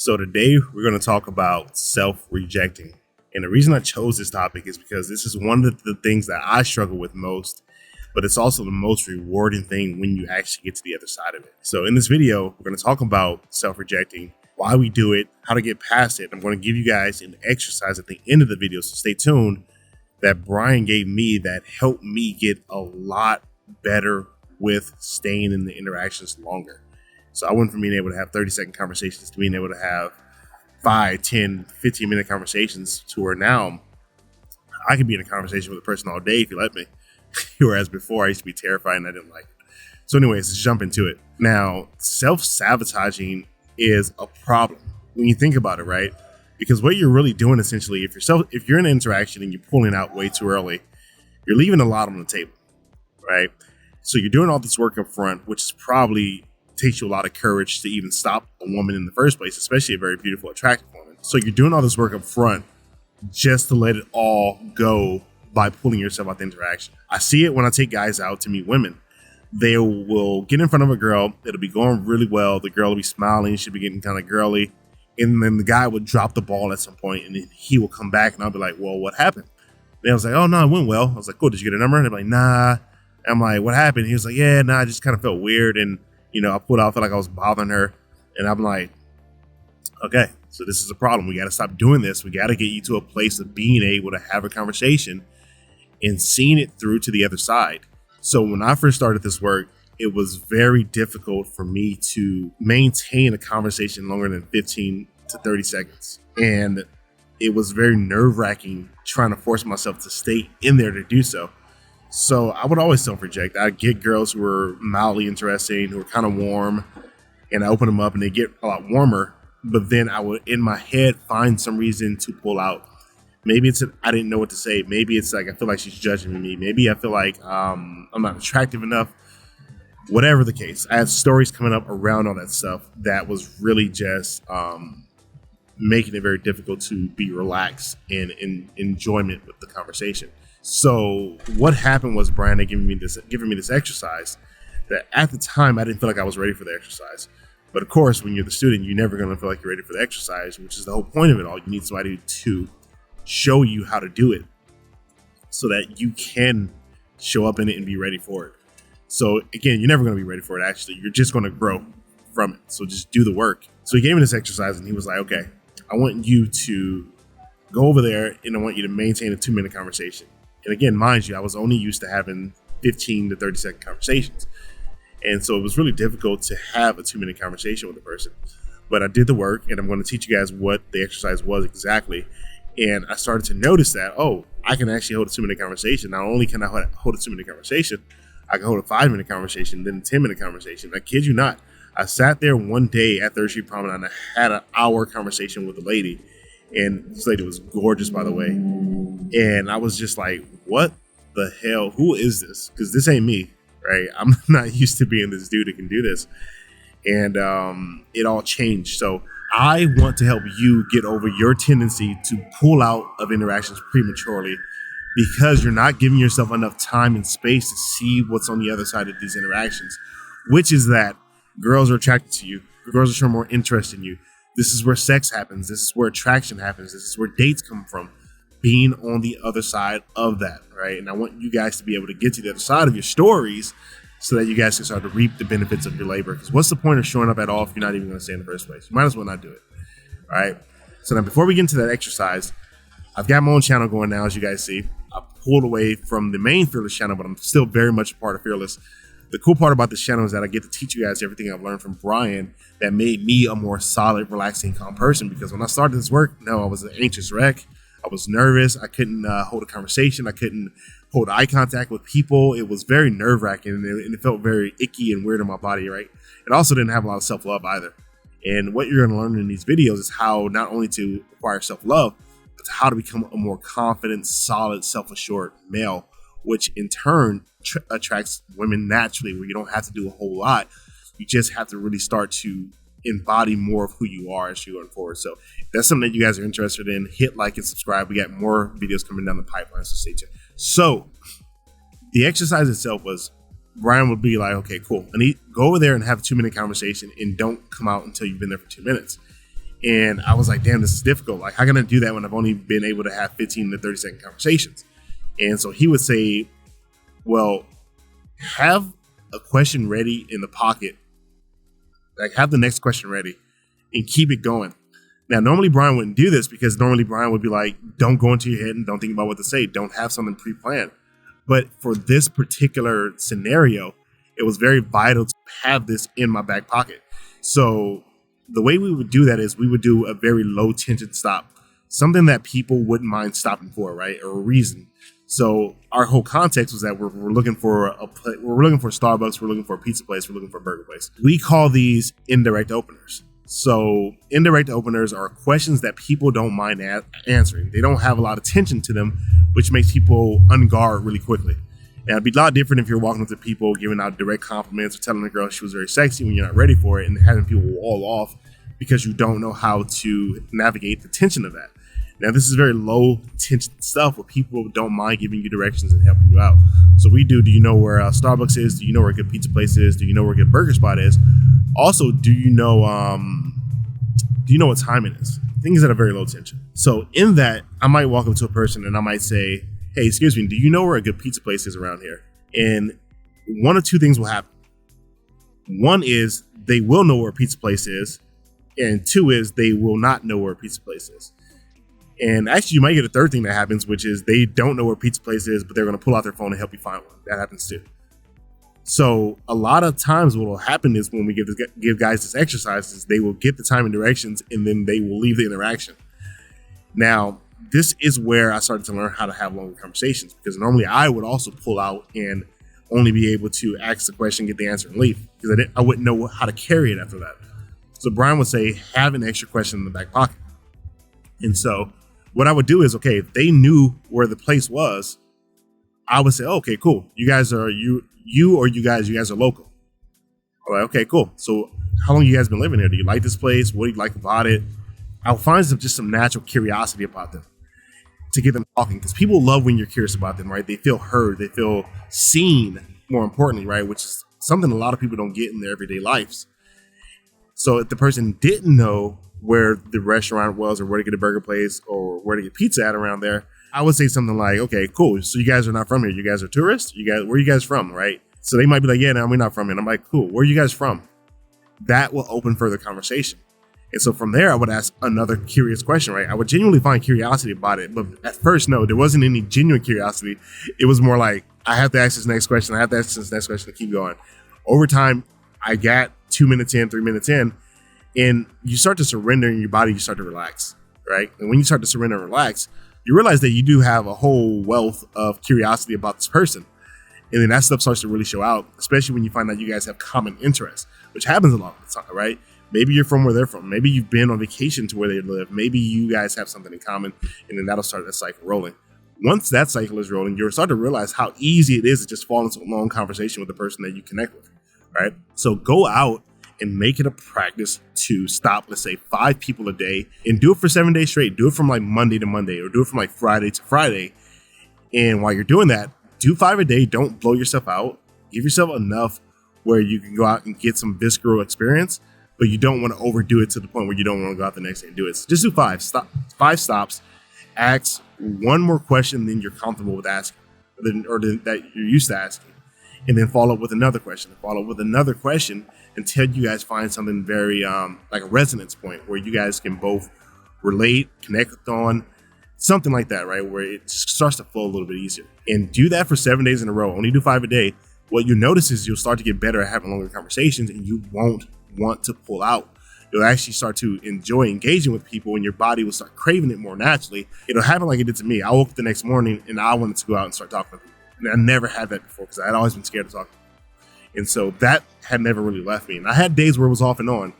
So today we're going to talk about self-rejecting. And the reason I chose this topic is because this is one of the things that I struggle with most, but it's also the most rewarding thing when you actually get to the other side of it. So in this video, we're going to talk about self-rejecting, why we do it, how to get past it. I'm going to give you guys an exercise at the end of the video, so stay tuned, that Brian gave me that helped me get a lot better with staying in the interactions longer. So I went from being able to have 30-second conversations to being able to have 5, 10, 15-minute conversations to where now I can be in a conversation with a person all day if you let me. Whereas before I used to be terrified and I didn't like it. So anyways, let's jump into it. Now, self-sabotaging is a problem when you think about it, right? Because what you're really doing essentially, if you're in an interaction and you're pulling out way too early, you're leaving a lot on the table, right? So you're doing all this work up front, which is probably takes you a lot of courage to even stop a woman in the first place, especially a very beautiful, attractive woman. So you're doing all this work up front just to let it all go by pulling yourself out the interaction. I see it when I take guys out to meet women. They will get in front of a girl. It'll be going really well. The girl will be smiling. She'll be getting kind of girly. And then the guy would drop the ball at some point and then he will come back and I'll be like, well, what happened? And I was like, oh, no, it went well. I was like, cool. Did you get a number? And they're like, nah. And I'm like, what happened? He was like, yeah, nah, I just kind of felt weird. And I pulled out, I felt like I was bothering her. And I'm like, okay, so this is a problem. We got to stop doing this. We got to get you to a place of being able to have a conversation and seeing it through to the other side. So when I first started this work, it was very difficult for me to maintain a conversation longer than 15 to 30 seconds. And it was very nerve-wracking trying to force myself to stay in there to do so. So I would always self-reject. I'd get girls who were mildly interesting, who were kind of warm, and I open them up and they get a lot warmer. But then I would, in my head, find some reason to pull out. Maybe it's I didn't know what to say. Maybe it's like I feel like she's judging me. Maybe I feel like I'm not attractive enough. Whatever the case, I had stories coming up around all that stuff that was really just making it very difficult to be relaxed and in enjoyment with the conversation. So what happened was Brian had giving me this exercise that at the time I didn't feel like I was ready for the exercise. But of course, when you're the student, you're never going to feel like you're ready for the exercise, which is the whole point of it all. You need somebody to show you how to do it so that you can show up in it and be ready for it. So again, you're never going to be ready for it. Actually, you're just going to grow from it. So just do the work. So he gave me this exercise and he was like, okay, I want you to go over there and I want you to maintain a 2-minute conversation. And again, mind you, I was only used to having 15 to 30-second conversations. And so it was really difficult to have a 2-minute conversation with a person. But I did the work and I'm going to teach you guys what the exercise was exactly. And I started to notice that, I can actually hold a 2-minute conversation. Not only can I hold a 2-minute conversation, I can hold a 5-minute conversation, then a 10-minute conversation. I kid you not. I sat there one day at Third Street Promenade and I had an hour conversation with a lady. And this lady was gorgeous, by the way. And I was just like, what the hell? Who is this? Because this ain't me, right? I'm not used to being this dude that can do this. And it all changed. So I want to help you get over your tendency to pull out of interactions prematurely because you're not giving yourself enough time and space to see what's on the other side of these interactions, which is that girls are attracted to you. Girls are showing more interest in you. This is where sex happens. This is where attraction happens. This is where dates come from, being on the other side of that, right? And I want you guys to be able to get to the other side of your stories so that you guys can start to reap the benefits of your labor. Because what's the point of showing up at all if you're not even going to stay in the first place? You might as well not do it, all right? So now before we get into that exercise, I've got my own channel going now, as you guys see. I pulled away from the main Fearless channel, but I'm still very much a part of Fearless. The cool part about this channel is that I get to teach you guys everything I've learned from Brian that made me a more solid, relaxing, calm person. Because when I started this work, I was an anxious wreck. I was nervous. I couldn't hold a conversation. I couldn't hold eye contact with people. It was very nerve-wracking and it felt very icky and weird in my body, right? It also didn't have a lot of self-love either. And what you're going to learn in these videos is how not only to acquire self-love, but how to become a more confident, solid, self-assured male, which in turn attracts women naturally, where you don't have to do a whole lot. You just have to really start to embody more of who you are as you're going forward. So if that's something that you guys are interested in, hit like and subscribe. We got more videos coming down the pipeline, so stay tuned. So the exercise itself was, Brian would be like, okay, cool. And go over there and have a 2-minute conversation and don't come out until you've been there for 2 minutes. And I was like, damn, this is difficult. Like, how can I do that when I've only been able to have 15 to 30-second conversations? And so he would say, well, have a question ready in the pocket. Like, have the next question ready and keep it going. Now, normally Brian wouldn't do this because normally Brian would be like, don't go into your head and don't think about what to say. Don't have something pre-planned. But for this particular scenario, it was very vital to have this in my back pocket. So the way we would do that is we would do a very low tension stop, something that people wouldn't mind stopping for, right? Or a reason. So our whole context was that we're looking for we're looking for Starbucks, we're looking for a pizza place, we're looking for a burger place. We call these indirect openers. So indirect openers are questions that people don't mind answering. They don't have a lot of tension to them, which makes people unguard really quickly. And it'd be a lot different if you're walking up to people, giving out direct compliments or telling a girl she was very sexy when you're not ready for it, and having people wall off because you don't know how to navigate the tension of that. Now, this is very low tension stuff where people don't mind giving you directions and helping you out. So do you know where Starbucks is? Do you know where a good pizza place is? Do you know where a good burger spot is? Also, do you know what time it is? Things that are very low tension. So in that, I might walk up to a person and I might say, hey, excuse me, do you know where a good pizza place is around here? And one of two things will happen. One is they will know where a pizza place is. And two is they will not know where a pizza place is. And actually, you might get a third thing that happens, which is they don't know where pizza place is, but they're going to pull out their phone and help you find one. That happens too. So a lot of times what will happen is when we give guys this exercise is they will get the time and directions and then they will leave the interaction. Now, this is where I started to learn how to have longer conversations, because normally I would also pull out and only be able to ask the question, get the answer, and leave, because I wouldn't know how to carry it after that. So Brian would say, have an extra question in the back pocket. And so what I would do is, okay, if they knew where the place was, I would say, okay, cool. You guys are you guys are local. All right, okay, cool. So how long you guys been living here? Do you like this place? What do you like about it? I'll find just some natural curiosity about them to get them talking, because people love when you're curious about them, right? They feel heard, they feel seen, more importantly, right? Which is something a lot of people don't get in their everyday lives. So if the person didn't know where the restaurant was or where to get a burger place or where to get pizza at around there, I would say something like, okay, cool. So you guys are not from here. You guys are tourists? Where are you guys from, right? So they might be like, yeah, no, we're not from here. And I'm like, cool. Where are you guys from? That will open further conversation. And so from there, I would ask another curious question, right? I would genuinely find curiosity about it. But at first, no, there wasn't any genuine curiosity. It was more like, I have to ask this next question. I have to ask this next question to keep going. Over time, I got 2 minutes in, 3 minutes in, and you start to surrender in your body. You start to relax, right? And when you start to surrender and relax, you realize that you do have a whole wealth of curiosity about this person. And then that stuff starts to really show out, especially when you find out you guys have common interests, which happens a lot of the time, right? Maybe you're from where they're from. Maybe you've been on vacation to where they live. Maybe you guys have something in common, and then that'll start that cycle rolling. Once that cycle is rolling, you'll start to realize how easy it is to just fall into a long conversation with the person that you connect with, right? So go out and make it a practice to stop, let's say, 5 people a day, and do it for 7 days straight. Do it from like Monday to Monday, or do it from like Friday to Friday. And while you're doing that, do 5 a day. Don't blow yourself out. Give yourself enough where you can go out and get some visceral experience, but you don't want to overdo it to the point where you don't want to go out the next day and do it. So just do 5 stops. Ask one more question than you're comfortable with asking, that you're used to asking, and then follow up with another question. Follow up with another question until you guys find something very like a resonance point where you guys can both relate, connect on, something like that, right? Where it starts to flow a little bit easier. And do that for 7 days in a row. Only do 5 a day. What you'll notice is you'll start to get better at having longer conversations, and you won't want to pull out. You'll actually start to enjoy engaging with people, and your body will start craving it more naturally. It'll happen like it did to me. I woke up the next morning and I wanted to go out and start talking to people. And I never had that before because I had always been scared to talk. And so that had never really left me. And I had days where it was off and on,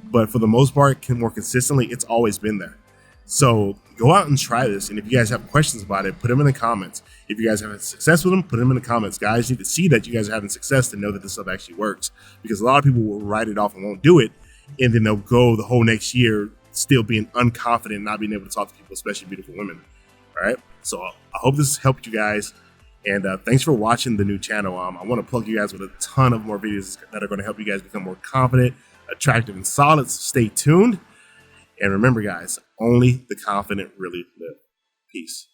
but for the most part, more consistently, it's always been there. So go out and try this. And if you guys have questions about it, put them in the comments. If you guys have had success with them, put them in the comments. Guys need to see that you guys are having success to know that this stuff actually works, because a lot of people will write it off and won't do it. And then they'll go the whole next year still being unconfident, not being able to talk to people, especially beautiful women. All right. So I hope this helped you guys. And thanks for watching the new channel. I want to plug you guys with a ton of more videos that are going to help you guys become more confident, attractive, and solid. So stay tuned. And remember, guys, only the confident really live. Peace.